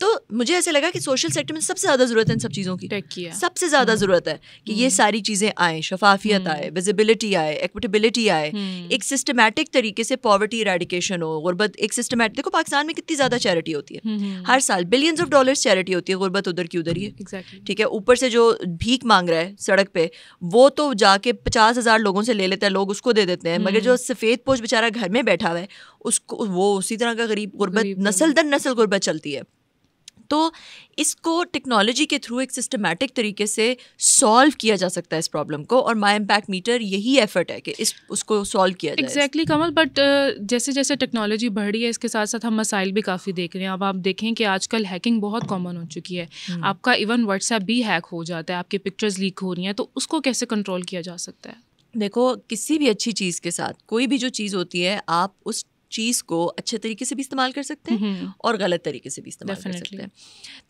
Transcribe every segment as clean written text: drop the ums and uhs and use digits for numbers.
تو مجھے ایسے لگا کہ سوشل سیکٹر میں سب سے زیادہ ضرورت ہے ان سب چیزوں کی, سب سے زیادہ ضرورت ہے کہ یہ ساری چیزیں آئیں, شفافیت آئے, ویزیبلٹی آئے, ایکویٹیبلٹی آئے, ایک سسٹمیٹک طریقے سے پاورٹی ایریڈیکیشن ہو, غربت ایک سسٹمیٹک. دیکھو پاکستان میں کتنی زیادہ چیریٹی ہوتی ہے, ہر سال بلینز آف ڈالرز چیریٹی ہوتی ہے, غربت ادھر کی ادھر ہی ہے, ٹھیک ہے. اوپر سے جو بھیک مانگ رہا ہے سڑک پہ وہ تو جا کے 50,000 لوگوں سے لے لیتا ہے, لوگ اس کو دے دیتے ہیں, مگر جو سفید پوش بیچارہ گھر میں بیٹھا ہوا ہے اس کو وہ اسی طرح کا غریب, غربت نسل در نسل غربت چلتی ہے. تو اس کو ٹیکنالوجی کے تھرو ایک سسٹمیٹک طریقے سے سالو کیا جا سکتا ہے اس پرابلم کو, اور مائی امپیکٹ میٹر یہی ایفرٹ ہے کہ اس کو سالو کیا جائے. ایگزیکٹلی کمل, بٹ جیسے جیسے ٹیکنالوجی بڑھ رہی ہے اس کے ساتھ ساتھ ہم مسائل بھی کافی دیکھ رہے ہیں. اب آپ دیکھیں کہ آج کل ہیکنگ بہت کامن ہو چکی ہے, آپ کا ایون واٹس ایپ بھی ہیک ہو جاتا ہے, آپ کی پکچرز لیک ہو رہی ہیں, تو اس کو کیسے کنٹرول کیا جا سکتا ہے؟ دیکھو کسی بھی اچھی چیز کے ساتھ کوئی بھی جو چیز ہوتی ہے آپ اس چیز کو اچھے طریقے سے بھی استعمال کر سکتے ہیں اور غلط طریقے سے بھی استعمال کر سکتے ہیں.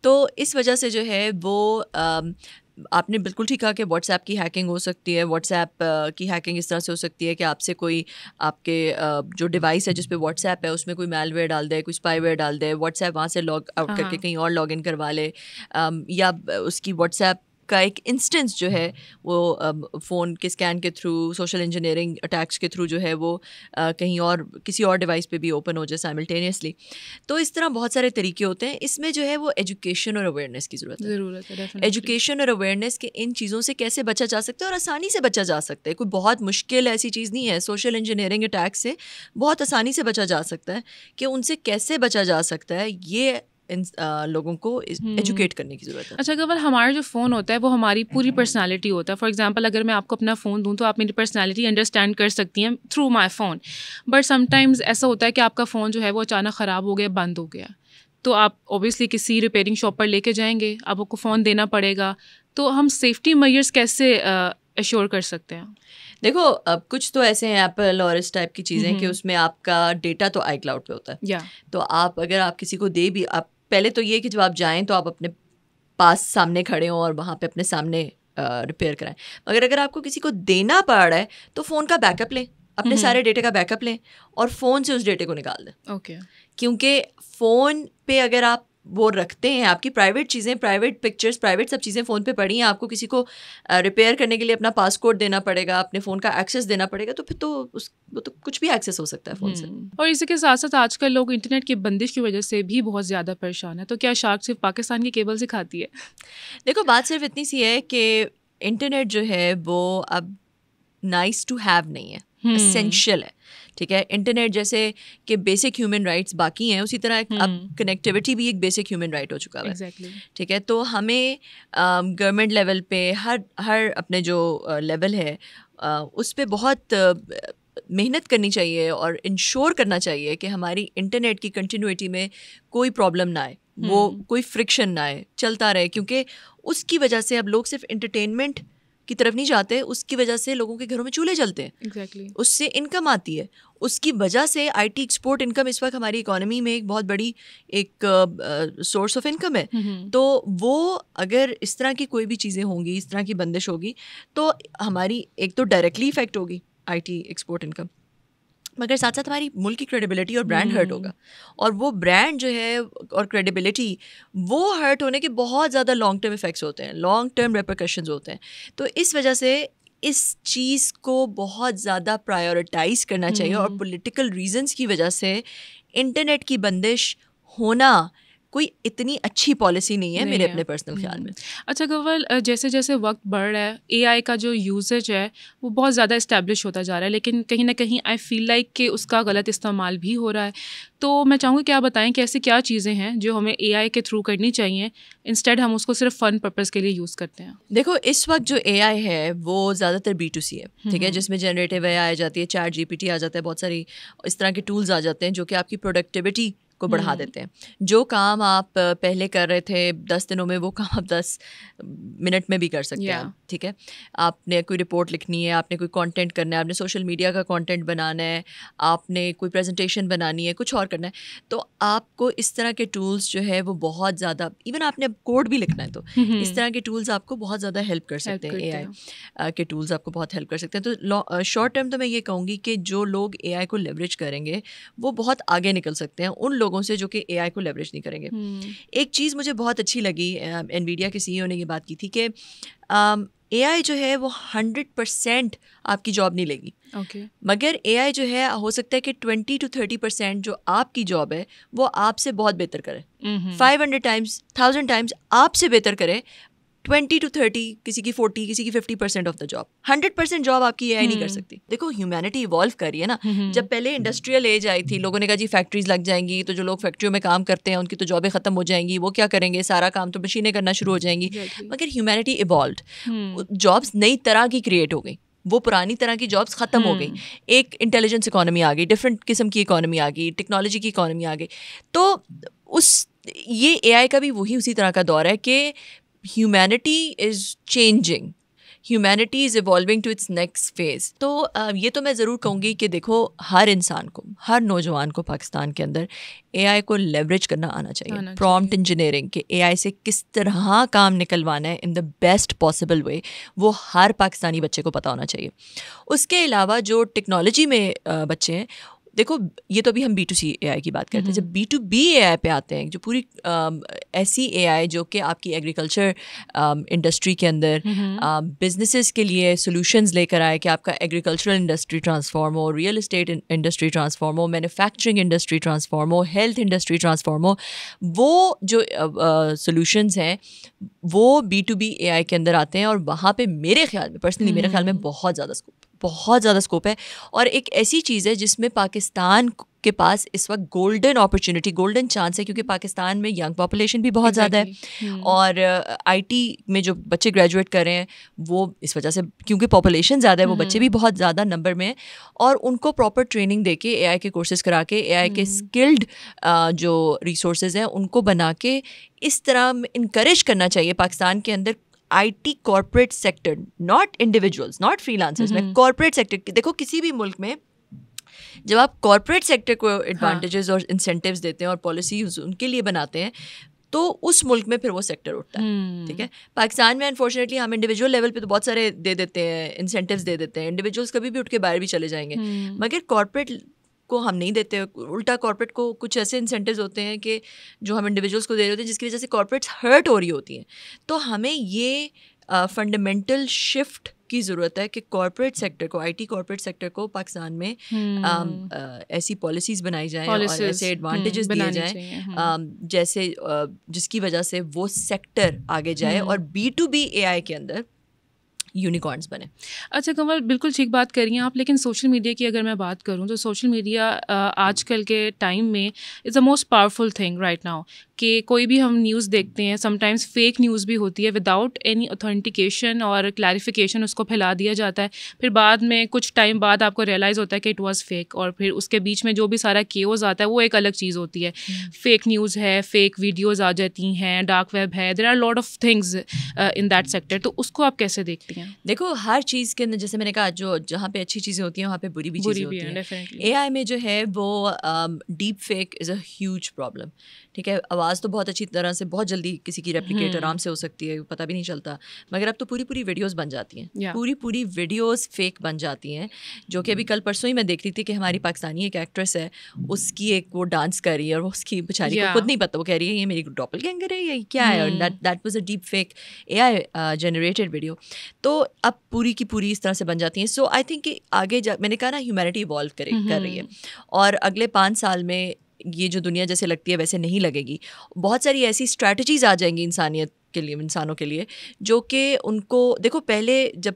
تو اس وجہ سے جو ہے وہ آپ نے بالکل ٹھیک کہا کہ واٹس ایپ کی ہیکنگ ہو سکتی ہے. واٹس ایپ کی ہیکنگ اس طرح سے ہو سکتی ہے کہ آپ سے کوئی آپ کے جو ڈیوائس ہے جس پہ واٹس ایپ ہے اس میں کوئی میل ویئر ڈال دے, کوئی اسپائی ویئر ڈال دے, واٹس ایپ وہاں سے لاگ آؤٹ کر کے کہیں اور لاگ ان کروا لے, یا اس کی واٹس ایپ کا ایک انسٹنس جو ہے وہ فون کے اسکین کے تھرو, سوشل انجینئرنگ اٹیکس کے تھرو جو ہے وہ کہیں اور کسی اور ڈیوائس پہ بھی اوپن ہو جائے سائملٹینیسلی. تو اس طرح بہت سارے طریقے ہوتے ہیں. اس میں جو ہے وہ ایجوکیشن اور اویئرنیس کی ضرورت ہے. ایجوکیشن اور اویئرنیس کے ان چیزوں سے کیسے بچا جا سکتا ہے, اور آسانی سے بچا جا سکتا ہے. کوئی بہت مشکل ایسی چیز نہیں ہے. سوشل انجینئرنگ اٹیک سے بہت آسانی سے بچا جا سکتا ہے. کہ ان سے کیسے بچا جا سکتا ہے یہ لوگوں کو ایجوکیٹ کرنے کی ضرورت ہے. اچھا گور, ہمارا جو فون ہوتا ہے وہ ہماری پوری پرسنالٹی ہوتا ہے. فار ایگزامپل اگر میں آپ کو اپنا فون دوں تو آپ میری پرسنالٹی انڈرسٹینڈ کر سکتی ہیں through my phone, but some times ایسا ہوتا ہے کہ آپ کا فون جو ہے وہ اچانک خراب ہو گیا, بند ہو گیا, تو آپ اوبیسلی کسی ریپیئرنگ شاپ پر لے کے جائیں گے, آپ کو فون دینا پڑے گا. تو ہم سیفٹی میئرس کیسے ایشور کر سکتے ہیں؟ دیکھو اب کچھ تو ایسے ہیں ایپل اور اس ٹائپ کی چیزیں کہ اس میں آپ کا ڈیٹا تو آئی کلاؤڈ پہ ہوتا ہے. تو آپ اگر آپ کسی کو دے بھی, آپ پہلے تو یہ کہ جب آپ جائیں تو آپ اپنے پاس سامنے کھڑے ہوں اور وہاں پہ اپنے سامنے ریپیئر کرائیں. مگر اگر آپ کو کسی کو دینا پڑ رہا ہے تو فون کا بیک اپ لیں, اپنے سارے ڈیٹا کا بیک اپ لیں اور فون سے اس ڈیٹے کو نکال دیں. اوکے, کیونکہ فون پہ اگر آپ وہ رکھتے ہیں, آپ کی پرائیویٹ چیزیں, پرائیویٹ پکچرز, پرائیویٹ سب چیزیں فون پہ پڑی ہیں, آپ کو کسی کو ریپیئر کرنے کے لیے اپنا پاسکورڈ دینا پڑے گا, اپنے فون کا ایکسیس دینا پڑے گا, تو پھر تو وہ تو کچھ بھی ایکسیس ہو سکتا ہے فون سے. اور اسی کے ساتھ ساتھ آج کل لوگ انٹرنیٹ کی بندش کی وجہ سے بھی بہت زیادہ پریشان ہیں. تو کیا شارک صرف پاکستان کی کیبل سے کھاتی ہے؟ دیکھو بات صرف اتنی سی ہے کہ انٹرنیٹ جو ہے وہ اب نائس ٹو ہیو نہیں ہے, اسینشیل ہے. ٹھیک ہے, انٹرنیٹ جیسے کہ بیسک ہیومن رائٹس باقی ہیں, اسی طرح اب کنیکٹیوٹی بھی ایک بیسک ہیومن رائٹ ہو چکا ہے. ٹھیک ہے, تو ہمیں گورنمنٹ لیول پہ ہر اپنے جو لیول ہے اس پہ بہت محنت کرنی چاہیے اور انشور کرنا چاہیے کہ ہماری انٹرنیٹ کی کنٹینیوٹی میں کوئی پرابلم نہ آئے, وہ کوئی فرکشن نہ آئے, چلتا رہے. کیونکہ اس کی وجہ سے اب لوگ صرف انٹرٹینمنٹ کی طرف نہیں جاتے, اس کی وجہ سے لوگوں کے گھروں میں چولہے جلتے ہیں. ایگزیکٹلی, اس سے انکم آتی ہے, اس کی وجہ سے آئی ٹی ایکسپورٹ انکم اس وقت ہماری اکانومی میں ایک بہت بڑی ایک سورس آف انکم ہے. تو وہ اگر اس طرح کی کوئی بھی چیزیں ہوں گی, اس طرح کی بندش ہوگی, تو ہماری ایک تو ڈائریکٹلی افیکٹ ہوگی آئی ٹی ایکسپورٹ انکم, مگر ساتھ ساتھ ہماری ملک کی کریڈیبلٹی اور برانڈ ہرٹ ہوگا. اور وہ برانڈ جو ہے اور کریڈیبلٹی وہ ہرٹ ہونے کے بہت زیادہ لانگ ٹرم افیکٹس ہوتے ہیں, لانگ ٹرم ریپرکشنز ہوتے ہیں. تو اس وجہ سے اس چیز کو بہت زیادہ پرائیورٹائز کرنا چاہیے, اور پولیٹیکل ریزنس کی وجہ سے انٹرنیٹ کی بندش ہونا کوئی اتنی اچھی پالیسی نہیں ہے میرے اپنے پرسنل خیال میں. اچھا گوول, جیسے جیسے وقت بڑھ رہا ہے اے آئی کا جو یوزیج ہے وہ بہت زیادہ اسٹیبلش ہوتا جا رہا ہے, لیکن کہیں نہ کہیں آئی فیل لائک کہ اس کا غلط استعمال بھی ہو رہا ہے. تو میں چاہوں گی کہ آپ بتائیں کہ ایسی کیا چیزیں ہیں جو ہمیں اے آئی کے تھرو کرنی چاہیے, انسٹیڈ ہم اس کو صرف فن پرپز کے لیے یوز کرتے ہیں. دیکھو اس وقت جو اے آئی ہے وہ زیادہ تر B2C ہے, ٹھیک ہے, جس میں جنریٹیو اے آئی آ جاتی ہے, چیٹ GPT آ جاتا ہے, بہت ساری اس طرح کے ٹولز آ جاتے ہیں جو کہ آپ کی پروڈکٹیوٹی کو بڑھا دیتے ہیں. جو کام آپ پہلے کر رہے تھے 10 دنوں میں, وہ کام آپ 10 منٹ میں بھی کر سکتے ہیں. ٹھیک ہے, آپ نے کوئی رپورٹ لکھنی ہے, آپ نے کوئی کانٹینٹ کرنا ہے, آپ نے سوشل میڈیا کا کانٹینٹ بنانا ہے, آپ نے کوئی پریزنٹیشن بنانی ہے, کچھ اور کرنا ہے, تو آپ کو اس طرح کے ٹولس جو ہے وہ بہت زیادہ, ایون آپ نے اب کوڈ بھی لکھنا ہے تو اس طرح کے ٹولس آپ کو بہت زیادہ ہیلپ کر سکتے ہیں. اے آئی کے ٹولس آپ کو بہت ہیلپ کر سکتے ہیں. تو شارٹ ٹرم تو میں یہ کہوں گی کہ جو لوگ اے آئی کو لیوریج کریں گے وہ بہت آگے نکل سکتے ہیں. ان لوگوں سے جو کہ اے آئی کو لیوریج نہیں کریں گے. ایک چیز مجھے بہت اچھی لگی, انویڈیا کے CEO نے یہ بات کی تھی کہ اے آئی جو ہے وہ 100% آپ کی جاب نہیں لے گی, مگر اے آئی جو ہے ہو سکتا ہے کہ 20 to 30% جو آپ کی جاب ہے وہ آپ سے بہت بہتر کرے, 500 times 1000 times آپ سے بہتر کرے, 20 to 30, کسی کی 40, کسی کی 50% آف دا جاب. 100% جاب آپ کی اے آئی نہیں کر سکتی. دیکھو ہیومینٹی ایوالو کر رہی ہے نا. جب پہلے انڈسٹریل ایج آئی تھی, لوگوں نے کہا جی فیکٹریز لگ جائیں گی, تو جو لوگ فیکٹریوں میں کام کرتے ہیں ان کی تو جابیں ختم ہو جائیں گی, وہ کیا کریں گے, سارا کام تو مشینیں کرنا شروع ہو جائیں گی. مگر ہیومینٹی ایوالوڈ, جابس نئی طرح کی کریٹ ہو گئی, وہ پرانی طرح کی جابس ختم ہو گئی, ایک انٹیلیجنس اکانومی آ گئی, ڈفرینٹ قسم کی اکانومی آ گئی, ٹیکنالوجی کی اکانومی آ گئی. تو یہ اے آئی کا بھی وہی اسی طرح کا دور ہے کہ humanity is changing, humanity is evolving to its next phase. تو یہ تو میں ضرور کہوں گی کہ دیکھو ہر انسان کو, ہر نوجوان کو پاکستان کے اندر اے آئی کو لیوریج کرنا آنا چاہیے. پرومپٹ انجینئرنگ کہ اے آئی سے کس طرح کام نکلوانا ہے ان دا بیسٹ پاسبل وے, وہ ہر پاکستانی بچے کو پتہ ہونا چاہیے. اس کے علاوہ جو ٹیکنالوجی میں بچے ہیں, دیکھو یہ تو ابھی ہم B2C اے آئی کی بات کرتے ہیں, جب B2B اے آئی پہ آتے ہیں, جو پوری ایسی اے آئی جو کہ آپ کی ایگریکلچر انڈسٹری کے اندر بزنسز کے لیے سولوشنز لے کر آئے کہ آپ کا ایگریکلچرل انڈسٹری ٹرانسفارم ہو, ریئل اسٹیٹ انڈسٹری ٹرانسفارم ہو, مینوفیکچرنگ انڈسٹری ٹرانسفارم ہو, ہیلتھ انڈسٹری ٹرانسفارم ہو. وہ جو سولوشنز ہیں وہ B2B اے آئی کے اندر آتے ہیں, اور وہاں پہ میرے خیال میں پرسنلی میرے خیال میں بہت زیادہ اسکوپ ہے. اور ایک ایسی چیز ہے جس میں پاکستان کے پاس اس وقت گولڈن اپرچونٹی, گولڈن چانس ہے, کیونکہ پاکستان میں ینگ پاپولیشن بھی بہت زیادہ ہے, اور آئی ٹی میں جو بچے گریجویٹ کر رہے ہیں وہ اس وجہ سے, کیونکہ پاپولیشن زیادہ ہے, وہ بچے بھی بہت زیادہ نمبر میں ہیں, اور ان کو پراپر ٹریننگ دے کے اے آئی کے کورسز کرا کے اے آئی کے اسکلڈ جو ریسورسز ہیں ان کو بنا کے اس طرح انکریج کرنا چاہیے پاکستان کے اندر. I T corporate sector, not individuals, not freelancers, میں کارپوریٹ سیکٹر. دیکھو کسی بھی ملک میں جب آپ کارپوریٹ سیکٹر کو ایڈوانٹیجز اور انسینٹیوز دیتے ہیں اور پالیسیز ان کے لیے بناتے ہیں, تو اس ملک میں پھر وہ سیکٹر اٹھتا ہے. ٹھیک ہے, پاکستان میں انفارچونیٹلی ہم انڈیویجول لیول پہ تو بہت سارے دے دیتے ہیں, انسینٹیوز دے دیتے ہیں, انڈیویجولس کبھی بھی اٹھ کے باہر بھی چلے جائیں گے, مگر کارپوریٹ کو ہم نہیں دیتے. الٹا کارپوریٹ کو کچھ ایسے انسینٹیوز ہوتے ہیں کہ جو ہم انڈیویجولس کو دے رہے ہوتے ہیں, جس کی وجہ سے کارپوریٹس ہرٹ ہو رہی ہوتی ہیں. تو ہمیں یہ فنڈامنٹل شفٹ کی ضرورت ہے کہ کارپوریٹ سیکٹر کو, آئی ٹی کارپوریٹ سیکٹر کو پاکستان میں ایسی پالیسیز بنائی جائیں اور ایسے ایڈوانٹیجز دیے جائیں جیسے جس کی وجہ سے وہ سیکٹر آگے جائے اور B2B اے آئی کے اندر یونیکارنس بنے. اچھا کنول, بالکل ٹھیک بات کر رہی ہیں آپ, لیکن سوشل میڈیا کی اگر میں بات کروں تو سوشل میڈیا آج کل کے ٹائم میں is a most powerful thing right now, کہ کوئی بھی ہم نیوز دیکھتے ہیں, سم ٹائمز فیک نیوز بھی ہوتی ہے, وداؤٹ اینی اتھینٹیکیشن اور کلیریفیکیشن اس کو پھیلا دیا جاتا ہے, پھر بعد میں کچھ ٹائم بعد آپ کو ریئلائز ہوتا ہے کہ اٹ واز فیک, اور پھر اس کے بیچ میں جو بھی سارا کیوز آتا ہے وہ ایک الگ چیز ہوتی ہے. فیک نیوز ہے, فیک ویڈیوز آ جاتی ہیں, ڈارک ویب ہے, there are lot of things in that sector. تو اس کو آپ کیسے دیکھتی ہیں؟ دیکھو ہر چیز کے اندر, جیسے میں نے کہا, جو جہاں پہ اچھی چیزیں ہوتی ہیں وہاں پہ بری بھی چیزیں ہوتی ہیں. اے آئی میں جو ہے وہ deep fake is a huge problem. ٹھیک ہے, آواز تو بہت اچھی طرح سے بہت جلدی کسی کی ریپلیکیٹ آرام سے ہو سکتی ہے, پتہ بھی نہیں چلتا, مگر اب تو پوری ویڈیوز بن جاتی ہیں, پوری ویڈیوز فیک بن جاتی ہیں. جو کہ ابھی کل پرسوں ہی میں دیکھ رہی تھی کہ ہماری پاکستانی ایک ایکٹریس ہے, اس کی ایک وہ ڈانس کر رہی ہے, اور اس کی بیچاری کو خود نہیں پتہ, وہ کہہ رہی ہے یہ میری ڈاپل گینگر ہے یا کیا ہے, اور that was a deep fake a I generated video. تو اب پوری کی پوری اس طرح سے بن جاتی ہیں. سو آئی تھنک کہ آگے میں نے کہا نا ہیومینٹی ایوالو کر رہی ہے, اور اگلے 5 سال میں یہ جو دنیا جیسے لگتی ہے ویسے نہیں لگے گی. بہت ساری ایسی اسٹریٹجیز آ جائیں گی انسانیت کے لیے, انسانوں کے لیے, جو کہ ان کو, دیکھو پہلے جب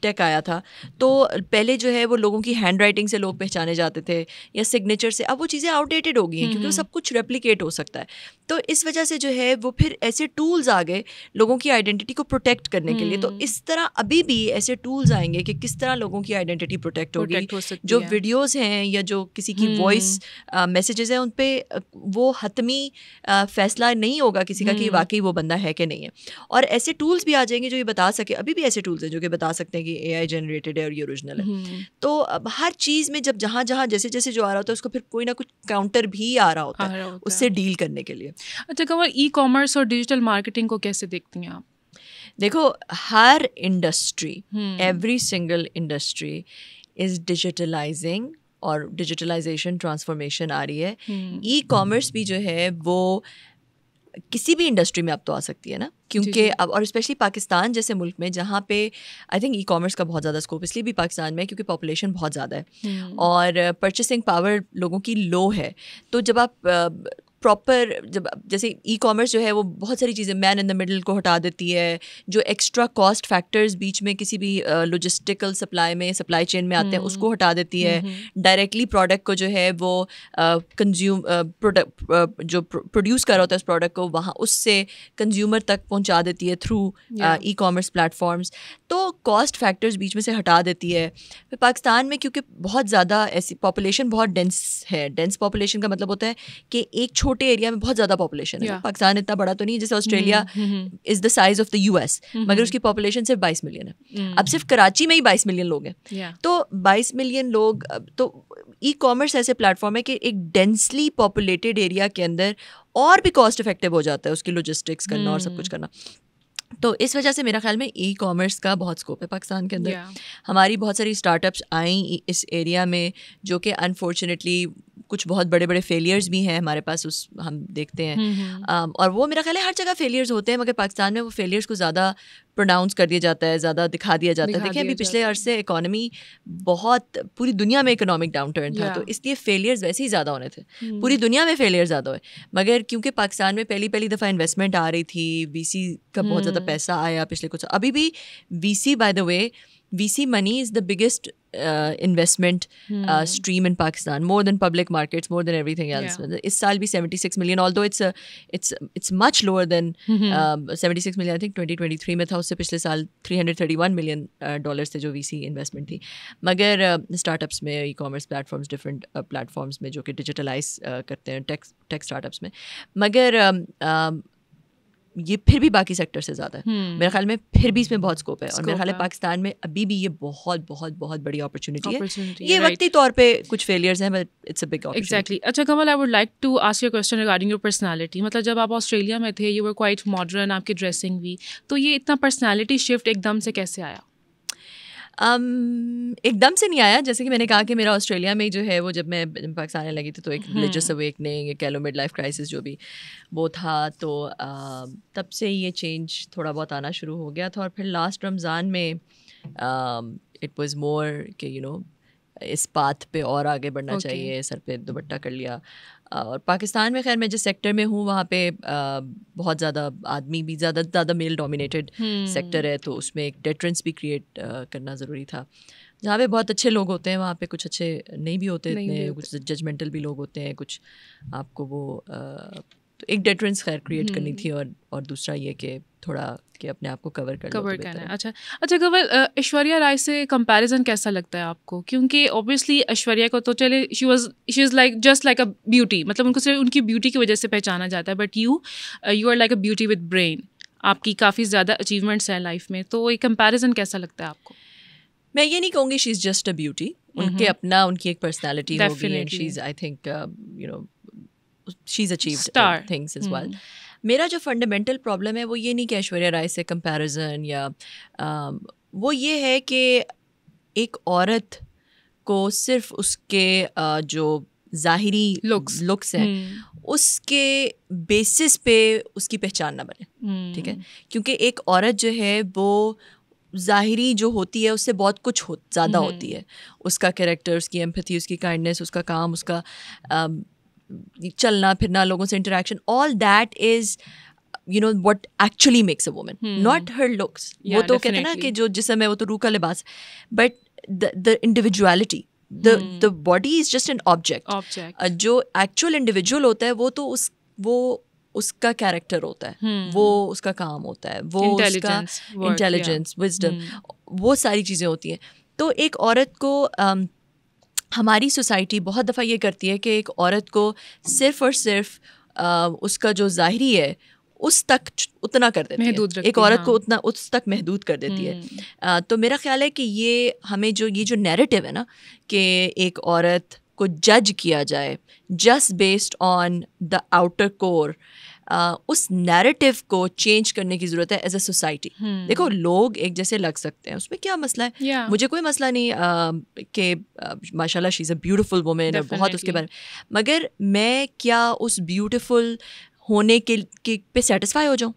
ٹیک آیا تھا تو پہلے جو ہے وہ لوگوں کی ہینڈ رائٹنگ سے لوگ پہچانے جاتے تھے یا سگنیچر سے. اب وہ چیزیں آؤٹ ڈیٹڈ ہو گئی ہیں کیونکہ وہ سب کچھ ریپلیکیٹ ہو سکتا ہے. تو اس وجہ سے جو ہے وہ پھر ایسے ٹولز آ گئے لوگوں کی آئیڈینٹی کو پروٹیکٹ کرنے کے لیے. تو اس طرح ابھی بھی ایسے ٹولز آئیں گے کہ کس طرح لوگوں کی آئیڈینٹی پروٹیکٹ ہوگی. جو ویڈیوز ہیں یا جو کسی کی وائس میسیجز ہیں ان پہ وہ حتمی فیصلہ نہیں ہوگا کسی کا کہ واقعی وہ بندہ ہے کہ نہیں ہے. اور ایسے ٹولز بھی آ جائیں گے جو یہ بتا سکے, ابھی بھی ایسے ٹولز ہیں جو کہ بتا سکتے ہیں کہ اے آئی جنریٹڈ ہے اور یہ اوریجنل ہے. تو اب ہر چیز میں جب جہاں جیسے جو آ رہا ہوتا ہے اس کو پھر کوئی نہ کچھ کاؤنٹر بھی آ رہا ہوتا ہے اس سے ڈیل کرنے کے لیے. اچھا کنور, ای کامرس اور ڈیجیٹل مارکیٹنگ کو کیسے دیکھتی ہیں آپ؟ دیکھو ہر industry, every single industry is digitalising اور ڈیجیٹلائزیشن ٹرانسفارمیشن آ رہی ہے. ای کامرس بھی جو ہے وہ کسی بھی انڈسٹری میں اب تو آ سکتی ہے نا, کیونکہ اب اور اسپیشلی پاکستان جیسے ملک میں جہاں پہ آئی تھنک ای کامرس کا بہت زیادہ اسکوپ اس لیے بھی پاکستان میں کیونکہ پاپولیشن بہت زیادہ ہے اور پرچیسنگ پاور لوگوں کی لو ہے. تو جب آپ پراپر جب جیسے ای کامرس جو ہے وہ بہت ساری چیزیں مین ان دا مڈل کو ہٹا دیتی ہے, جو ایکسٹرا کاسٹ فیکٹرز بیچ میں کسی بھی لاجسٹیکل سپلائی چین میں آتے ہیں اس کو ہٹا دیتی ہے. ڈائریکٹلی پروڈکٹ کو جو ہے وہ جو پروڈیوس کر رہا ہوتا ہے اس پروڈکٹ کو وہاں اس سے کنزیومر تک پہنچا دیتی ہے تھرو ای کامرس پلیٹفارمس. تو کاسٹ فیکٹرز بیچ میں سے ہٹا دیتی ہے. پھر پاکستان میں کیونکہ بہت زیادہ ایسی پاپولیشن بہت ڈینس ہے, ڈینس پاپولیشن کا مطلب ہوتا ہے کہ ایک چھوٹے ایریا میں بہت زیادہ پاپولیشن ہے. پاکستان اتنا بڑا تو نہیں جیسے Australia is the size of the U S, مگر اس کی پاپولیشن صرف 22 ملین ہے. اب صرف کراچی میں ہی 22 ملین لوگ ہیں. تو 22 ملین لوگ, تو ای کامرس ایسے پلیٹ فارم ہے کہ ایک ڈینسلی پاپولیٹڈ ایریا کے اندر اور بھی کاسٹ افیکٹو ہو جاتا ہے اس کی لاجسٹکس کرنا اور سب کچھ کرنا. تو اس وجہ سے میرا خیال میں ای کامرس کا بہت اسکوپ ہے پاکستان کے اندر. ہماری بہت ساری اسٹارٹ اپس آئیں اس ایریا میں جو کہ انفارچونیٹلی کچھ بہت بڑے بڑے فیلیئرز بھی ہیں ہمارے پاس, اس ہم دیکھتے ہیں. اور وہ میرا خیال ہے ہر جگہ فیلیئرز ہوتے ہیں, مگر پاکستان میں وہ فیلیئرز کو زیادہ پروناؤنس کر دیا جاتا ہے, زیادہ دکھا دیا جاتا ہے. دیکھیں ابھی پچھلے عرصے اکانومی بہت, پوری دنیا میں اکنامک ڈاؤن ٹرن تھا, تو اس لیے فیلیئرز ویسے ہی زیادہ ہونے تھے. پوری دنیا میں فیلیئر زیادہ ہوئے, مگر کیونکہ پاکستان میں پہلی دفعہ انویسٹمنٹ آ رہی تھی, وی سی کا بہت زیادہ پیسہ آیا پچھلے کچھ. ابھی بھی V C, by the way, V C money is the biggest investment stream in Pakistan, more than public markets, more than everything else. اس سال بھی 76 million, although it's much lower than 76 million I think 2023 میں تھا. اس سے پچھلے سال 331 million dollars تھے جو وی سی انویسٹمنٹ تھی. مگر اسٹارٹ اپس میں, e commerce platforms, different platforms میں جو کہ ڈیجیٹلائز کرتے ہیں ٹیک اسٹارٹ اپس میں, مگر یہ پھر بھی باقی سیکٹر سے زیادہ ہے میرے خیال میں. پھر بھی اس میں بہت اسکوپ ہے, اور میرے خیال ہے پاکستان میں ابھی بھی یہ بہت بہت بہت بڑی اپرچونیٹی ہے. یہ وقتی طور پہ کچھ فیلیئرز ہیں, but it's a big opportunity. Exactly. اچھا Kamal, I would like to ask you question regarding your personality. مطلب جب آپ آسٹریلیا میں تھے, یو ور کوائٹ ماڈرن, آپ کی ڈریسنگ بھی, تو یہ اتنا پرسنالٹی شفٹ ایک دم سے کیسے آیا؟ ایک دم سے نہیں آیا. جیسے کہ میں نے کہا کہ میرا آسٹریلیا میں جو ہے وہ جب میں پاکستان آنے لگی تھی تو ایک ریلیجس اویکننگ, ایک کہہ لو مڈ لائف کرائسس جو بھی وہ تھا, تو تب سے یہ چینج تھوڑا بہت آنا شروع ہو گیا تھا. اور پھر لاسٹ رمضان میں اٹ واز مور کہ یو نو اس پاتھ پہ اور آگے بڑھنا چاہیے, سر پہ دوپٹہ کر لیا. اور پاکستان میں خیر میں جس سیکٹر میں ہوں وہاں پہ بہت زیادہ آدمی بھی زیادہ میل ڈومینیٹڈ سیکٹر ہے, تو اس میں ایک ڈیٹرنس بھی کریٹ کرنا ضروری تھا. جہاں پہ بہت اچھے لوگ ہوتے ہیں وہاں پہ کچھ اچھے نہیں بھی ہوتے اتنے, کچھ ججمنٹل بھی لوگ ہوتے ہیں, کچھ آپ کو وہ تو ایک ڈیٹرنس خیر کریٹ کرنی تھی. اور دوسرا یہ کہ تھوڑا کہ اپنے آپ کو کور کرنا ہے. اچھا کنول, ایشوریا رائے سے کمپیریزن کیسا لگتا ہے آپ کو؟ کیونکہ اوبیسلی ایشوریا کو تو چلے she is like just like a beauty, مطلب ان کو صرف ان کی بیوٹی کی وجہ سے پہچانا جاتا ہے, but you are like a beauty with brain. آپ کی کافی زیادہ اچیومنٹس ہیں لائف میں, تو یہ کمپیریزن کیسا لگتا ہے آپ کو؟ میں یہ نہیں کہوں گی شی از جسٹ اے بیوٹی, ان کے اپنا ان کی ایک پرسنالٹی ہوگی, and she is I think you know she is achieved things as well. میرا جو فنڈامنٹل پرابلم ہے وہ یہ نہیں کہ ایشوریا رائے سے کمپیریزن, یا وہ یہ ہے کہ ایک عورت کو صرف اس کے جو ظاہری لکس ہیں اس کے بیسس پہ اس کی پہچان نہ بنے. ٹھیک ہے, کیونکہ ایک عورت جو ہے وہ ظاہری جو ہوتی ہے اس سے بہت کچھ زیادہ ہوتی ہے. اس کا کریکٹر, اس کی ایمپتھی, اس کی کائنڈنیس, اس کا کام, اس کا چلنا پھرنا, لوگوں سے interaction, all that is you know what actually makes a woman, not her looks. وہ تو کہتے ہیں نا کہ جو جسم ہے وہ تو روح کا لباس, but the individuality, the body is just an object. جو ایکچوئل انڈیویجول ہوتا ہے وہ تو وہ اس کا کیریکٹر ہوتا ہے, وہ اس کا کام ہوتا ہے, وہ اس کا انٹیلیجنس, وزڈم, وہ ساری چیزیں ہوتی ہیں. تو ایک عورت کو ہماری سوسائٹی بہت دفعہ یہ کرتی ہے کہ ایک عورت کو صرف اور صرف اس کا جو ظاہری ہے اس تک اتنا کر دیتی ہے, ایک عورت کو اتنا اس تک محدود کر دیتی ہے. تو میرا خیال ہے کہ یہ ہمیں یہ جو نیریٹو ہے نا کہ ایک عورت کو جج کیا جائے just based on the outer cover, اس نیریٹو کو چینج کرنے کی ضرورت ہے ایز اے سوسائٹی. دیکھو لوگ ایک جیسے لگ سکتے ہیں, اس میں کیا مسئلہ ہے, مجھے کوئی مسئلہ نہیں کہ ماشاء اللہ شی از اے بیوٹیفل وومن اور بہت اس کے بارے میں, مگر میں کیا اس بیوٹیفل ہونے کے پہ سیٹسفائی ہو جاؤں,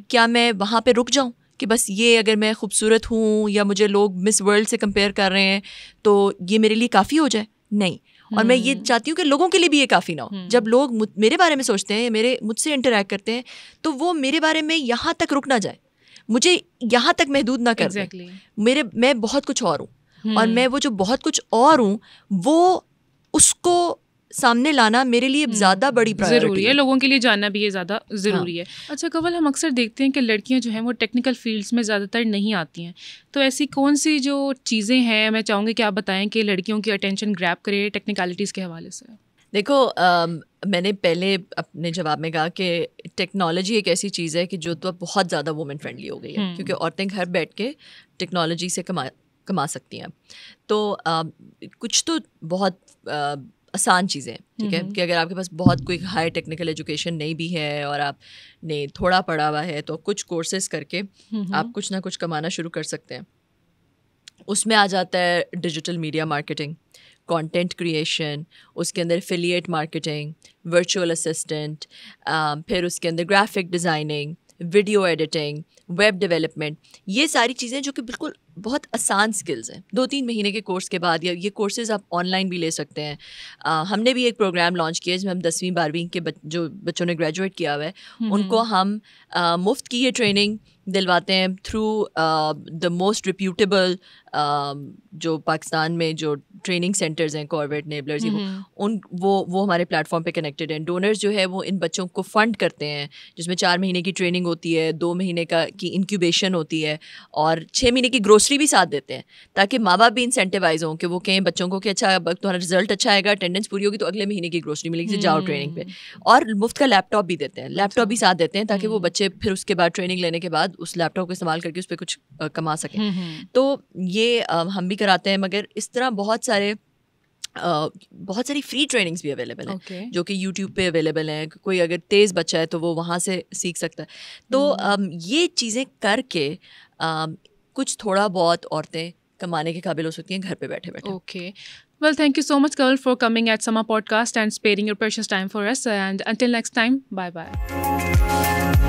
کیا میں وہاں پہ رک جاؤں کہ بس یہ اگر میں خوبصورت ہوں یا مجھے لوگ مس ورلڈ سے کمپیئر کر رہے ہیں تو یہ میرے لیے کافی ہو جائے؟ نہیں. اور میں یہ چاہتی ہوں کہ لوگوں کے لیے بھی یہ کافی نہ ہو. جب لوگ میرے بارے میں سوچتے ہیں یا مجھ سے انٹریکٹ کرتے ہیں تو وہ میرے بارے میں یہاں تک رک نہ جائے, مجھے یہاں تک محدود نہ کر دیں. میں بہت کچھ اور ہوں, اور میں وہ جو بہت کچھ اور ہوں وہ اس کو سامنے لانا میرے لیے زیادہ بڑی ضروری ہے, لوگوں کے لیے جاننا بھی یہ زیادہ ضروری ہے. اچھا کنول, ہم اکثر دیکھتے ہیں کہ لڑکیاں جو ہیں وہ ٹیکنیکل فیلڈس میں زیادہ تر نہیں آتی ہیں, تو ایسی کون سی جو چیزیں ہیں میں چاہوں گی کہ آپ بتائیں کہ لڑکیوں کی اٹینشن گریب کرے ٹیکنیکلٹیز کے حوالے سے؟ دیکھو میں نے پہلے اپنے جواب میں کہا کہ ٹیکنالوجی ایک ایسی چیز ہے کہ جو تو بہت زیادہ وومن فرینڈلی ہو گئی ہے, کیونکہ عورتیں گھر بیٹھ کے ٹیکنالوجی سے کما سکتی ہیں. تو کچھ تو بہت آسان چیزیں ہیں, ٹھیک ہے, کہ اگر آپ کے پاس بہت کوئی ہائی ٹیکنیکل ایجوکیشن نہیں بھی ہے اور آپ نے تھوڑا پڑھا ہوا ہے تو کچھ کورسز کر کے آپ کچھ نہ کچھ کمانا شروع کر سکتے ہیں. اس میں آ جاتا ہے digital media marketing, content creation, اس کے اندر افیلیٹ مارکیٹنگ, ورچوئل اسسٹنٹ, پھر اس کے اندر graphic designing, video editing, web development. یہ ساری چیزیں جو کہ بالکل بہت آسان سکلز ہیں, 2-3 مہینے کے کورس کے بعد, یا یہ کورسز آپ آن لائن بھی لے سکتے ہیں. ہم نے بھی ایک پروگرام لانچ کیا جس میں ہم 10ویں 12ویں کے جو بچوں نے گریجویٹ کیا ہوا ہے ان کو ہم مفت کی یہ ٹریننگ دلواتے ہیں تھرو دا موسٹ ریپیوٹیبل جو پاکستان میں جو ٹریننگ سینٹرز ہیں, کاربیٹ نیبلرز, وہ ہمارے پلیٹ فارم پہ کنیکٹڈ ہیں. ڈونرز جو ہے وہ ان بچوں کو فنڈ کرتے ہیں, جس میں 4 مہینے کی ٹریننگ ہوتی ہے, 2 مہینے کی انکیوبیشن ہوتی ہے, اور 6 مہینے کی گروسری بھی ساتھ دیتے ہیں, تاکہ ماں باپ بھی انسینٹیوائز ہوں کہ وہ کہیں بچوں کو کہ اچھا تمہارا رزلٹ اچھا آئے گا, اٹینڈنس پوری ہوگی تو اگلے مہینے کی گروسری ملے گی, جاؤ ٹریننگ پہ. اور مفت کا لیپ ٹاپ بھی دیتے ہیں, لیپ ٹاپ بھی ساتھ دیتے ہیں تاکہ وہ بچے پھر اس کے بعد ٹریننگ لینے کے بعد اس لیپ ٹاپ کو استعمال کر کے اس پہ کچھ کما سکیں. تو یہ ہم بھی کراتے ہیں, مگر اس طرح بہت ساری فری ٹریننگس بھی اویلیبل ہیں جو کہ یوٹیوب پہ اویلیبل ہیں. کوئی اگر تیز بچہ ہے تو وہ وہاں سے سیکھ سکتا ہے. تو یہ چیزیں کر کے کچھ تھوڑا بہت عورتیں کمانے کے قابل ہو سکتی ہیں گھر پہ بیٹھے بیٹھے. Okay, well, thank you so much, Kanwal, for coming at Sama Podcast and sparing your precious time for us. And until next time, bye-bye.